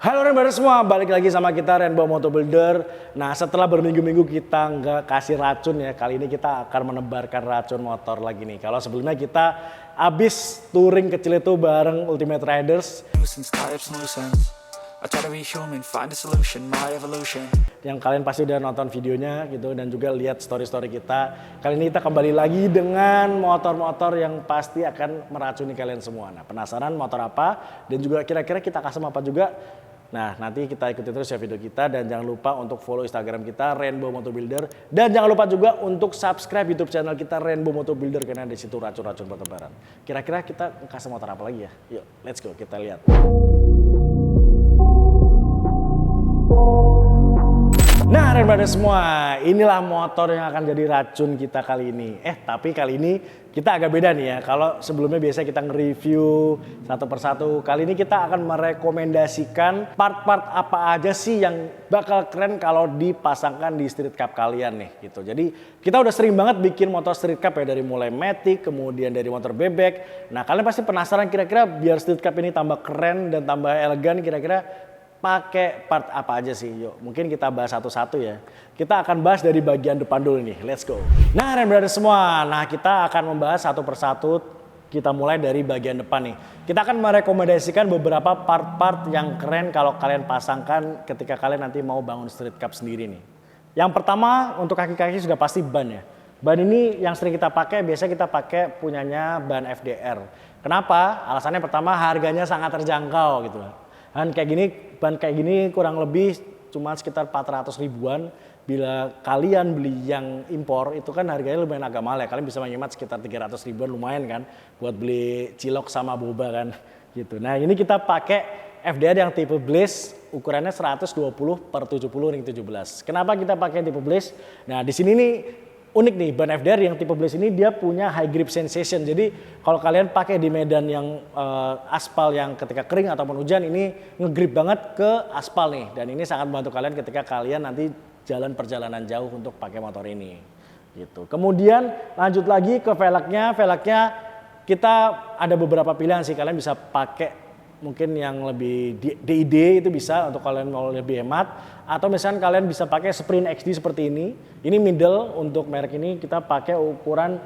Halo Rainbow semua, balik lagi sama kita Rainbow Moto Builder. Nah, setelah berminggu-minggu kita nggak kasih racun ya, kali ini kita akan menebarkan racun motor lagi nih. Kalau sebelumnya kita abis touring kecil itu bareng Ultimate Riders. Yang kalian pasti udah nonton videonya gitu dan juga lihat story-story kita. Kali ini kita kembali lagi dengan motor-motor yang pasti akan meracuni kalian semua. Nah, penasaran motor apa dan juga kira-kira kita custom apa juga? Nah, nanti kita ikuti terus ya video kita dan jangan lupa untuk follow Instagram kita Rainbow Moto Builder dan jangan lupa juga untuk subscribe YouTube channel kita Rainbow Moto Builder karena di situ racun-racun bertebaran. Kira-kira kita custom motor apa lagi ya? Yuk, let's go kita lihat. Nah, Rainbowers semua, inilah motor yang akan jadi racun kita kali ini. Tapi kali ini kita agak beda nih ya. Kalau sebelumnya biasa kita nge-review satu persatu, kali ini kita akan merekomendasikan part-part apa aja sih yang bakal keren kalau dipasangkan di street cup kalian nih gitu. Jadi kita udah sering banget bikin motor street cup ya, dari mulai Matic, kemudian dari motor bebek. Nah, kalian pasti penasaran kira-kira biar street cup ini tambah keren dan tambah elegan, kira-kira pakai part apa aja sih? Yuk, mungkin kita bahas satu-satu ya. Kita akan bahas dari bagian depan dulu nih. Let's go. Nah, Rainbowers semua. Nah, kita akan membahas satu persatu. Kita mulai dari bagian depan nih. Kita akan merekomendasikan beberapa part-part yang keren kalau kalian pasangkan ketika kalian nanti mau bangun street cup sendiri nih. Yang pertama, untuk kaki-kaki sudah pasti ban ya. Ban ini yang sering kita pakai, biasanya kita pakai punyanya ban FDR. Kenapa? Alasannya pertama, harganya sangat terjangkau gitu. Dan ban kayak gini kurang lebih cuma sekitar 400 ribuan. Bila kalian beli yang impor itu kan harganya lumayan agak mahal ya. Kalian bisa menghemat sekitar 300 ribuan, lumayan kan buat beli cilok sama boba kan gitu. Nah, ini kita pakai FDR yang tipe Blaze, ukurannya 120/70 ring 17. Kenapa kita pakai tipe Blaze? Nah, di sini nih unik nih, ban FDR yang tipe Blaze ini dia punya high grip sensation. Jadi kalau kalian pakai di medan yang aspal yang ketika kering ataupun hujan, ini ngegrip banget ke aspal nih. Dan ini sangat membantu kalian ketika kalian nanti jalan perjalanan jauh untuk pakai motor ini. Gitu. Kemudian lanjut lagi ke velgnya. Velgnya kita ada beberapa pilihan sih, kalian bisa pakai mungkin yang lebih DID itu bisa untuk kalian mau lebih hemat, atau misalkan kalian bisa pakai Sprint XD seperti ini. Ini middle, untuk merek ini kita pakai ukuran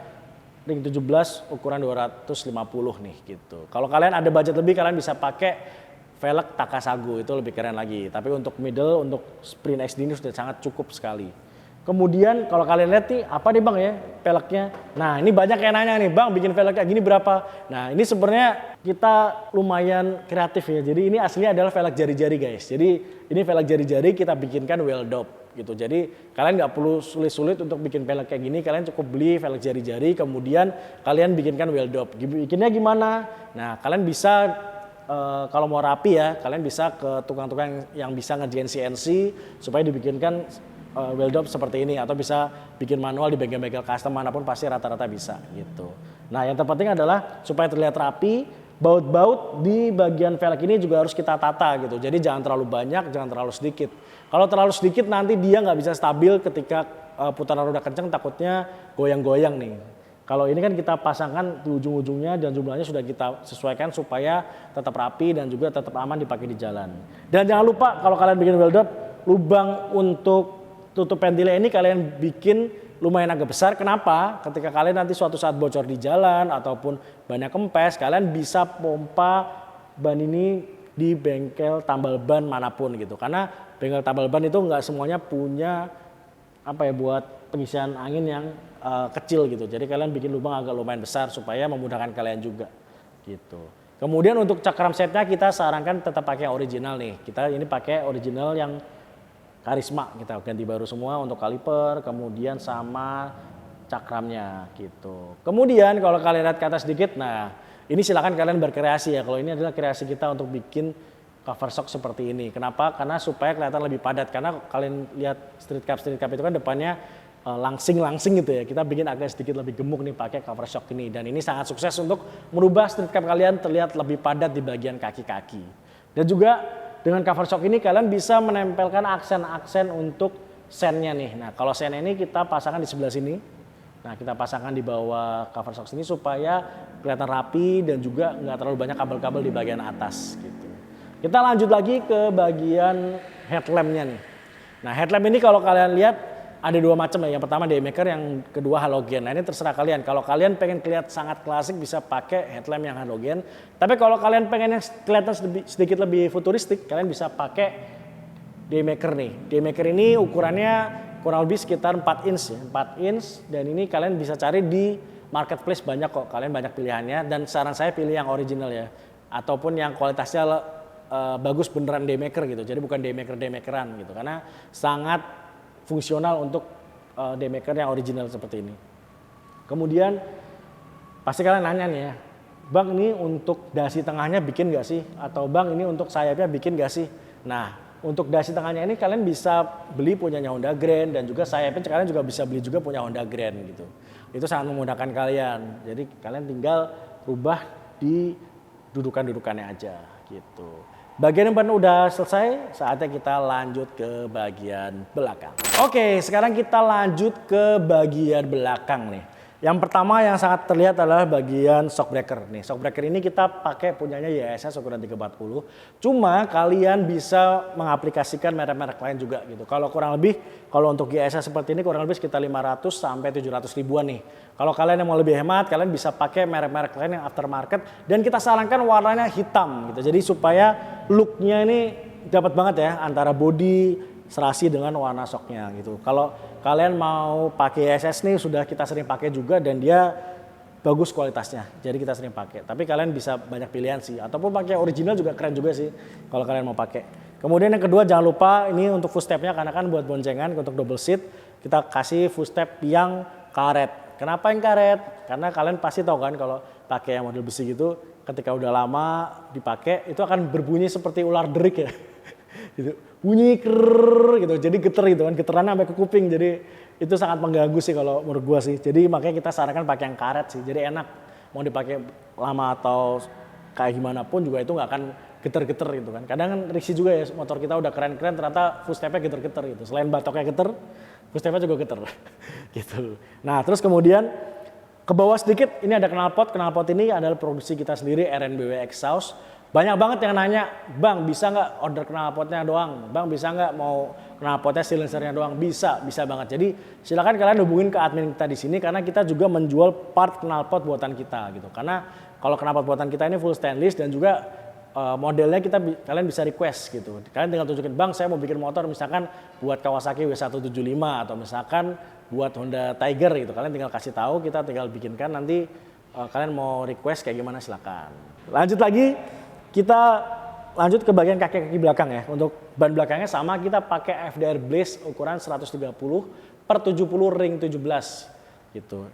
ring 17 ukuran 250 nih gitu. Kalau kalian ada budget lebih, kalian bisa pakai velg Takasago, itu lebih keren lagi. Tapi untuk middle, untuk Sprint XD ini sudah sangat cukup sekali. Kemudian kalau kalian lihat nih, apa nih bang ya velgnya. Nah, ini banyak yang nanya nih, bang bikin velg kayak gini berapa? Nah, ini sebenarnya kita lumayan kreatif ya. Jadi ini aslinya adalah velg jari-jari guys. Jadi ini velg jari-jari kita bikinkan well dop gitu. Jadi kalian nggak perlu sulit-sulit untuk bikin velg kayak gini. Kalian cukup beli velg jari-jari, kemudian kalian bikinkan well dop. Bikinnya gimana? Nah, kalian bisa kalau mau rapi ya, kalian bisa ke tukang-tukang yang bisa ngerjain CNC supaya dibikinkan well dop seperti ini, atau bisa bikin manual di bengkel-bengkel custom manapun pasti rata-rata bisa gitu. Nah, yang terpenting adalah supaya terlihat rapi, baut-baut di bagian velg ini juga harus kita tata gitu. Jadi jangan terlalu banyak, jangan terlalu sedikit. Kalau terlalu sedikit nanti dia nggak bisa stabil ketika putaran roda kencang, takutnya goyang-goyang nih. Kalau ini kan kita pasangkan di ujung-ujungnya dan jumlahnya sudah kita sesuaikan supaya tetap rapi dan juga tetap aman dipakai di jalan. Dan jangan lupa kalau kalian bikin well dop, lubang untuk tutup ventile ini kalian bikin lumayan agak besar. Kenapa? Ketika kalian nanti suatu saat bocor di jalan ataupun bannya kempes, kalian bisa pompa ban ini di bengkel tambal ban manapun gitu. Karena bengkel tambal ban itu nggak semuanya punya buat pengisian angin yang kecil gitu. Jadi kalian bikin lubang agak lumayan besar supaya memudahkan kalian juga gitu. Kemudian untuk cakram setnya kita sarankan tetap pakai original nih. Kita ini pakai original yang Karisma, kita ganti baru semua untuk kaliper, kemudian sama cakramnya gitu. Kemudian kalau kalian lihat ke atas sedikit, nah ini silakan kalian berkreasi ya. Kalau ini adalah kreasi kita untuk bikin cover shock seperti ini. Kenapa? Karena supaya kelihatan lebih padat. Karena kalian lihat street cup itu kan depannya langsing gitu ya. Kita bikin agak sedikit lebih gemuk nih pakai cover shock ini. Dan ini sangat sukses untuk merubah street cup kalian terlihat lebih padat di bagian kaki-kaki. Dan juga dengan cover shock ini kalian bisa menempelkan aksen-aksen untuk sennya nih. Nah, kalau sen ini kita pasangkan di sebelah sini. Nah, kita pasangkan di bawah cover shock ini supaya kelihatan rapi dan juga nggak terlalu banyak kabel-kabel di bagian atas gitu. Kita lanjut lagi ke bagian headlampnya nih. Nah headlamp ini kalau kalian lihat ada dua macam ya. Yang pertama daymaker, yang kedua halogen. Nah ini terserah kalian. Kalau kalian pengen kelihatan sangat klasik bisa pakai headlamp yang halogen. Tapi kalau kalian pengen yang kelihatan sedikit lebih futuristik, kalian bisa pakai daymaker nih. Daymaker ini ukurannya kurang lebih sekitar 4 inch ya. 4 inch dan ini kalian bisa cari di marketplace banyak kok. Kalian banyak pilihannya dan saran saya pilih yang original ya. Ataupun yang kualitasnya bagus beneran daymaker gitu. Jadi bukan daymakeran gitu. Karena sangat fungsional untuk daymaker yang original seperti ini. Kemudian pasti kalian nanya nih ya, Bang ini untuk dasi tengahnya bikin gak sih? Atau Bang ini untuk sayapnya bikin gak sih? Nah untuk dasi tengahnya ini kalian bisa beli punyanya Honda Grand dan juga sayapnya kalian juga bisa beli juga punya Honda Grand gitu. Itu sangat memudahkan kalian. Jadi kalian tinggal rubah di dudukan-dudukannya aja gitu. Bagian depan udah selesai, saatnya kita lanjut ke bagian belakang. Oke, sekarang kita lanjut ke bagian belakang nih. Yang pertama yang sangat terlihat adalah bagian shock breaker. Nih, shock breaker ini kita pakai punyanya YSS ukuran 340. Cuma kalian bisa mengaplikasikan merek-merek lain juga gitu. Kalau kurang lebih, kalau untuk YSS seperti ini kurang lebih sekitar 500 sampai 700 ribuan nih. Kalau kalian yang mau lebih hemat, kalian bisa pakai merek-merek lain yang aftermarket. Dan kita sarankan warnanya hitam gitu. Jadi supaya looknya ini dapat banget ya antara body serasi dengan warna shocknya gitu. Kalau kalian mau pakai SS nih sudah kita sering pakai juga dan dia bagus kualitasnya. Jadi kita sering pakai. Tapi kalian bisa banyak pilihan sih. Ataupun pakai original juga keren juga sih kalau kalian mau pakai. Kemudian yang kedua jangan lupa ini untuk footstepnya karena kan buat boncengan untuk double seat kita kasih footstep yang karet. Kenapa yang karet? Karena kalian pasti tahu kan kalau pakai yang model besi gitu ketika udah lama dipakai itu akan berbunyi seperti ular derik ya. Gitu. Bunyi ker gitu, jadi geter gitu kan, geterannya sampai ke kuping, jadi itu sangat mengganggu sih kalau menurut gua sih. Jadi makanya kita sarankan pakai yang karet sih, jadi enak mau dipakai lama atau kayak gimana pun juga itu nggak akan geter-geter gitu kan. Kadang kan risih juga ya motor kita udah keren-keren ternyata footstepnya geter-geter gitu. Selain batoknya geter, footstepnya juga geter gitu. Nah terus kemudian ke bawah sedikit ini ada knalpot. Knalpot ini adalah produksi kita sendiri RNBW Exhaust. Banyak banget yang nanya, Bang bisa nggak order knalpotnya doang? Bang bisa nggak mau knalpotnya silencernya doang? Bisa banget. Jadi silakan kalian hubungin ke admin kita di sini karena kita juga menjual part knalpot buatan kita gitu. Karena kalau knalpot buatan kita ini full stainless dan juga modelnya kalian bisa request gitu. Kalian tinggal tunjukin, Bang saya mau bikin motor misalkan buat Kawasaki W175 atau misalkan buat Honda Tiger gitu. Kalian tinggal kasih tahu, kita tinggal bikinkan nanti kalian mau request kayak gimana silakan. Lanjut lagi. Kita lanjut ke bagian kaki-kaki belakang ya. Untuk ban belakangnya sama kita pakai FDR Blaze ukuran 130 per 70 ring 17 gitu.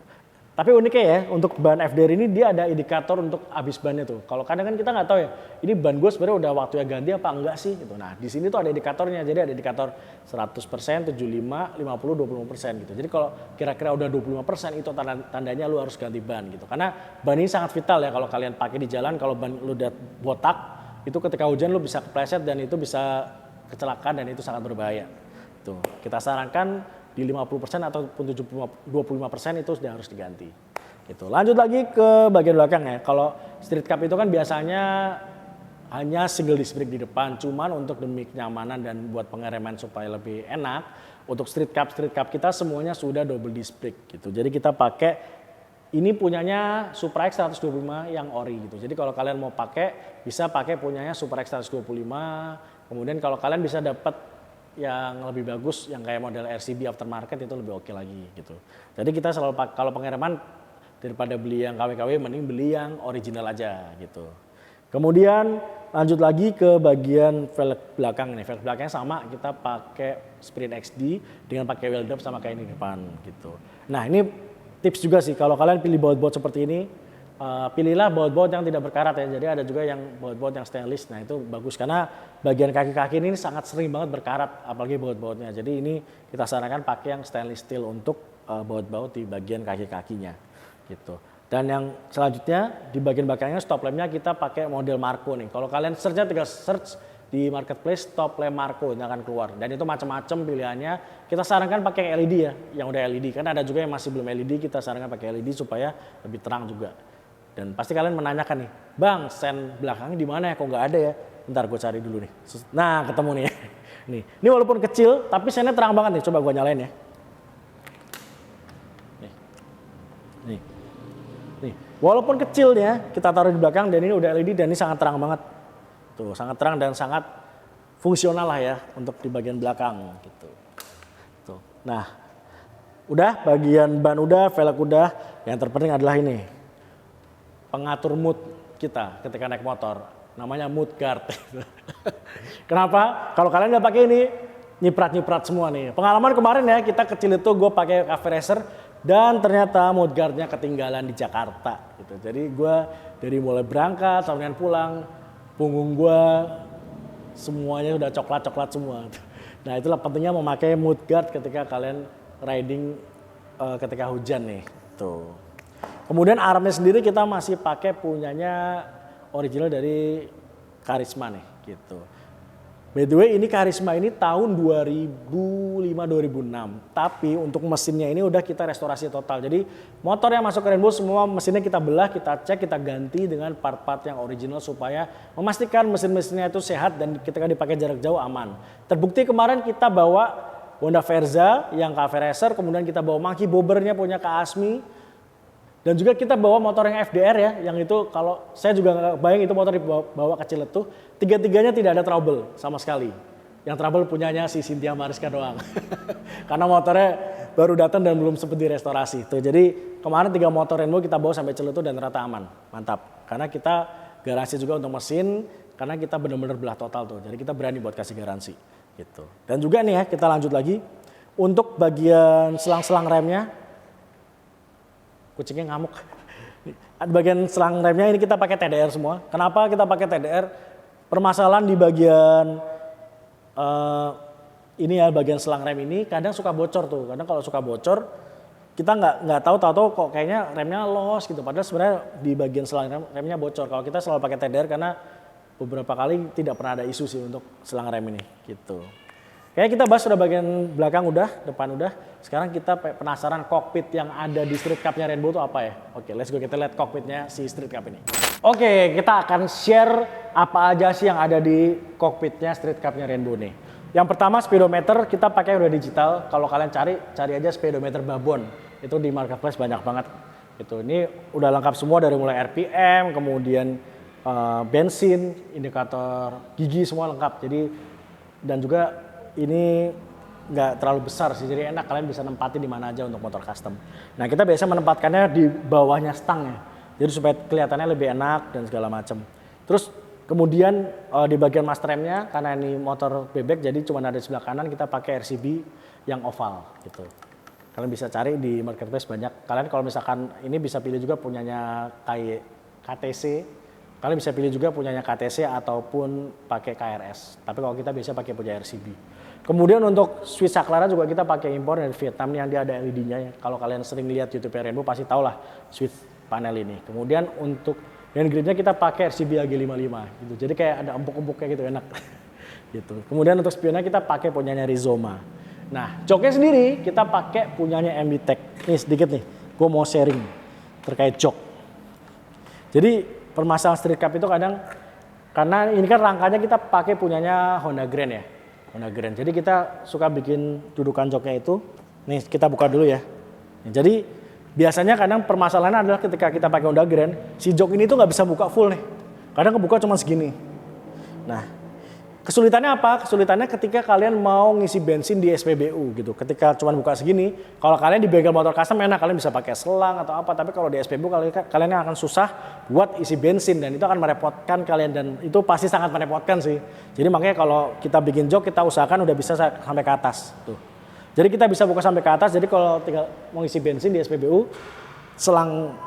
Tapi uniknya ya untuk ban FDR ini dia ada indikator untuk habis bannya tuh. Kalau kadang kan kita nggak tahu ya, ini ban gue sebenarnya udah waktunya ganti apa enggak sih gitu. Nah di sini tuh ada indikatornya, jadi ada indikator 100%, 75, 50, 25% gitu. Jadi kalau kira-kira udah 25% itu tandanya lu harus ganti ban gitu. Karena ban ini sangat vital ya kalau kalian pakai di jalan, kalau ban lu udah botak itu ketika hujan lu bisa kepleset dan itu bisa kecelakaan dan itu sangat berbahaya. Tuh, kita sarankan di 50% ataupun 25% itu sudah harus diganti. Gitu. Lanjut lagi ke bagian belakang ya. Kalau street cup itu kan biasanya hanya single disc brake di depan, cuman untuk demi kenyamanan dan buat pengereman supaya lebih enak, untuk street cup kita semuanya sudah double disc brake gitu. Jadi kita pakai ini punyanya Supra X 125 yang ori gitu. Jadi kalau kalian mau pakai bisa pakai punyanya Supra X 125. Kemudian kalau kalian bisa dapat yang lebih bagus yang kayak model RCB aftermarket itu lebih oke lagi gitu. Jadi kita selalu kalau pengereman daripada beli yang KW-KW mending beli yang original aja gitu. Kemudian lanjut lagi ke bagian velg belakang nih. Velg belakangnya sama, kita pakai Sprint XD dengan pakai wheel dub sama kayak ini di depan gitu. Nah, ini tips juga sih kalau kalian pilih baut-baut seperti ini. Pilihlah baut-baut yang tidak berkarat ya. Jadi ada juga yang baut-baut yang stainless. Nah itu bagus karena bagian kaki-kaki ini sangat sering banget berkarat, apalagi baut-bautnya. Jadi ini kita sarankan pakai yang stainless steel untuk baut-baut di bagian kaki-kakinya gitu. Dan yang selanjutnya di bagian belakangnya stop lampnya kita pakai model Marco nih. Kalau kalian tinggal search di marketplace stop lamp Marco ini akan keluar. Dan itu macam-macam pilihannya. Kita sarankan pakai LED ya, yang udah LED. Karena ada juga yang masih belum LED, kita sarankan pakai LED supaya lebih terang juga. Dan pasti kalian menanyakan nih, Bang, sen belakangnya di mana ya? Kok nggak ada ya? Bentar gue cari dulu nih. Nah ketemu nih. Nih, ini walaupun kecil tapi sennya terang banget nih. Coba gue nyalain ya. Nih. Nih, walaupun kecil ya kita taruh di belakang dan ini udah LED dan ini sangat terang banget. Tuh, sangat terang dan sangat fungsional lah ya untuk di bagian belakang gitu. Tuh. Nah, udah bagian ban udah, velg udah. Yang terpenting adalah ini. Pengatur mood kita ketika naik motor. Namanya mood guard. Kenapa? Kalau kalian udah pakai ini nyiprat-nyiprat semua nih. Pengalaman kemarin ya kita kecil itu gue pakai cafe racer dan ternyata mood guardnya ketinggalan di Jakarta gitu. Jadi gue dari mulai berangkat sampai pulang punggung gue semuanya udah coklat-coklat semua. Nah itulah pentingnya memakai mood guard ketika kalian riding ketika hujan nih. Tuh. Kemudian armnya sendiri kita masih pakai punyanya original dari Karisma nih gitu. By the way ini Karisma ini tahun 2005-2006. Tapi untuk mesinnya ini udah kita restorasi total. Jadi motor yang masuk ke Rainbow semua mesinnya kita belah, kita cek, kita ganti dengan part-part yang original supaya memastikan mesin-mesinnya itu sehat dan ketika dipakai jarak jauh aman. Terbukti kemarin kita bawa Honda Verza yang Cafe Racer, kemudian kita bawa Monkey Bobbernya punya Kak Asmi. Dan juga kita bawa motor yang FDR ya, yang itu kalau saya juga nggak bayang itu motor dibawa kecil itu, tiga-tiganya tidak ada trouble sama sekali. Yang trouble punyanya si Cynthia Mariska doang. Karena motornya baru datang dan belum sempat direstorasi. Tuh, jadi kemarin 3 motor Rainbow kita bawa sampai Ciletuh dan ternyata aman, mantap. Karena kita garansi juga untuk mesin, karena kita benar-benar belah total tuh. Jadi kita berani buat kasih garansi gitu. Dan juga nih ya kita lanjut lagi untuk bagian selang-selang remnya. Kucingnya ngamuk. Bagian selang remnya ini kita pakai TDR semua. Kenapa kita pakai TDR? Permasalahan di bagian ini ya, bagian selang rem ini kadang suka bocor tuh. Kadang kalau suka bocor kita nggak tahu kok kayaknya remnya los gitu. Padahal sebenarnya di bagian selang remnya bocor. Kalau kita selalu pakai TDR karena beberapa kali tidak pernah ada isu sih untuk selang rem ini gitu. Kayaknya kita bahas sudah bagian belakang udah, depan udah. Sekarang kita penasaran kokpit yang ada di Street Cup-nya Rainbow itu apa ya? Oke, let's go kita lihat kokpitnya si Street Cup ini. Oke, kita akan share apa aja sih yang ada di kokpitnya Street Cup-nya Rainbow nih. Yang pertama speedometer kita pakai udah digital. Kalau kalian cari aja speedometer Babon. Itu di marketplace banyak banget. Itu ini udah lengkap semua dari mulai RPM, kemudian bensin, indikator gigi semua lengkap. Jadi dan juga ini nggak terlalu besar sih, jadi enak kalian bisa nempatin di mana aja untuk motor custom. Nah kita biasa menempatkannya di bawahnya stang ya, jadi supaya kelihatannya lebih enak dan segala macam. Terus kemudian di bagian master remnya karena ini motor bebek jadi cuma ada di sebelah kanan kita pakai RCB yang oval gitu. Kalian bisa cari di marketplace banyak. Kalian kalau misalkan ini bisa pilih juga punyanya KTC. Kalian bisa pilih juga punyanya KTC ataupun pakai KRS. Tapi kalau kita biasa pakai punya RCB. Kemudian untuk switch saklara juga kita pakai impor dari Vietnam yang dia ada LED-nya ya. Kalau kalian sering lihat YouTube Rainbow pasti tahu lah switch panel ini. Kemudian untuk hand gripnya kita pakai RCB AG55 gitu. Jadi kayak ada empuk-empuknya gitu enak. Gitu. Kemudian untuk spionnya kita pakai punyanya Rizoma. Nah, joknya sendiri kita pakai punyanya MB-Tech. Nih sedikit nih, gue mau sharing terkait jok. Jadi permasalahan Street Cup itu kadang karena ini kan rangkanya kita pakai punyanya Honda Grand ya. Honda Grand. Jadi kita suka bikin dudukan joknya itu. Nih kita buka dulu ya. Jadi biasanya kadang permasalahannya adalah ketika kita pakai Honda Grand, si jok ini tuh nggak bisa buka full nih. Kadang kebuka cuma segini. Nah, kesulitannya apa? Kesulitannya ketika kalian mau ngisi bensin di SPBU gitu. Ketika cuma buka segini, kalau kalian di bengkel motor custom enak, kalian bisa pakai selang atau apa. Tapi kalau di SPBU kalian akan susah buat isi bensin dan itu akan merepotkan kalian dan itu pasti sangat merepotkan sih. Jadi makanya kalau kita bikin jok kita usahakan udah bisa sampai ke atas. Tuh. Jadi kita bisa buka sampai ke atas. Jadi kalau tinggal mau ngisi bensin di SPBU, selang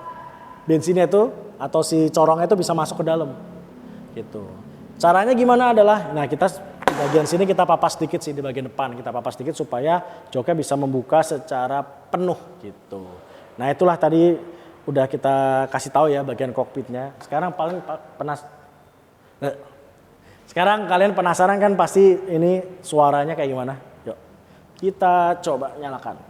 bensinnya itu atau si corongnya itu bisa masuk ke dalam. Gitu. Caranya gimana adalah, nah kita di bagian sini kita papas sedikit sih di bagian depan, kita papas sedikit supaya joknya bisa membuka secara penuh gitu. Nah itulah tadi udah kita kasih tahu ya bagian kokpitnya. Sekarang sekarang kalian penasaran kan pasti ini suaranya kayak gimana? Yuk kita coba nyalakan.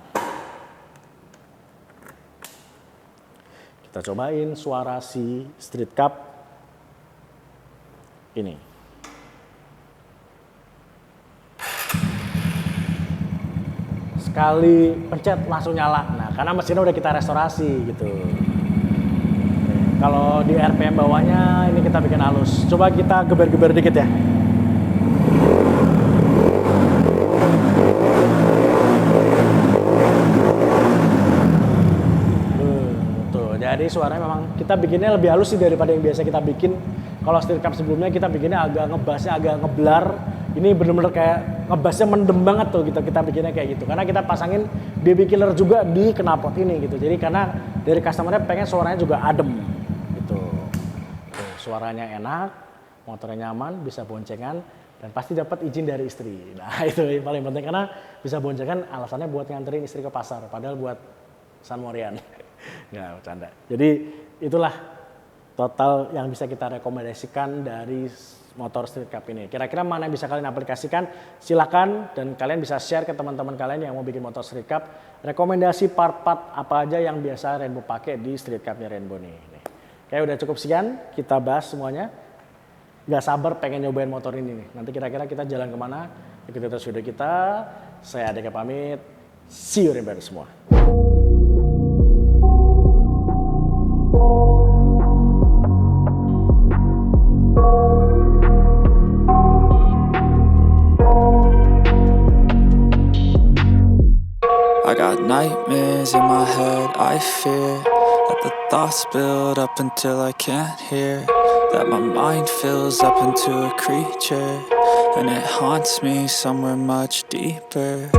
Kita cobain suara si Street Cup. Ini. sekali pencet langsung nyala. Nah, karena mesinnya udah kita restorasi gitu. Kalau di RPM bawahnya ini kita bikin halus. Coba kita geber-geber dikit ya. Tuh, jadi suaranya memang kita bikinnya lebih halus sih daripada yang biasa kita bikin. Kalau Street Cup sebelumnya kita bikinnya agak ngebassnya agak ngeblar. Ini bener-bener kayak ngebassnya mendem banget tuh kita bikinnya kayak gitu. Karena kita pasangin BB killer juga di knalpot ini gitu. Jadi karena dari customernya pengen suaranya juga adem gitu. Tuh, suaranya enak, motornya nyaman, bisa boncengan, dan pasti dapat izin dari istri. Nah itu yang paling penting karena bisa boncengan alasannya buat nganterin istri ke pasar. Padahal buat San Morian. Nggak, bercanda. Jadi itulah total yang bisa kita rekomendasikan dari motor Street Cup ini. Kira-kira mana yang bisa kalian aplikasikan? Silakan, dan kalian bisa share ke teman-teman kalian yang mau bikin motor Street Cup. Rekomendasi part-part apa aja yang biasa Rainbow pakai di Street Cup-nya Rainbow nih. Kayak udah cukup sekian, kita bahas semuanya. Gak sabar pengen nyobain motor ini nih. Nanti kira-kira kita jalan kemana? Ikuti terus video kita. Saya Adeka pamit. See you Rainbow semua. I got nightmares in my head, I fear that the thoughts build up until I can't hear, that my mind fills up into a creature, and it haunts me somewhere much deeper.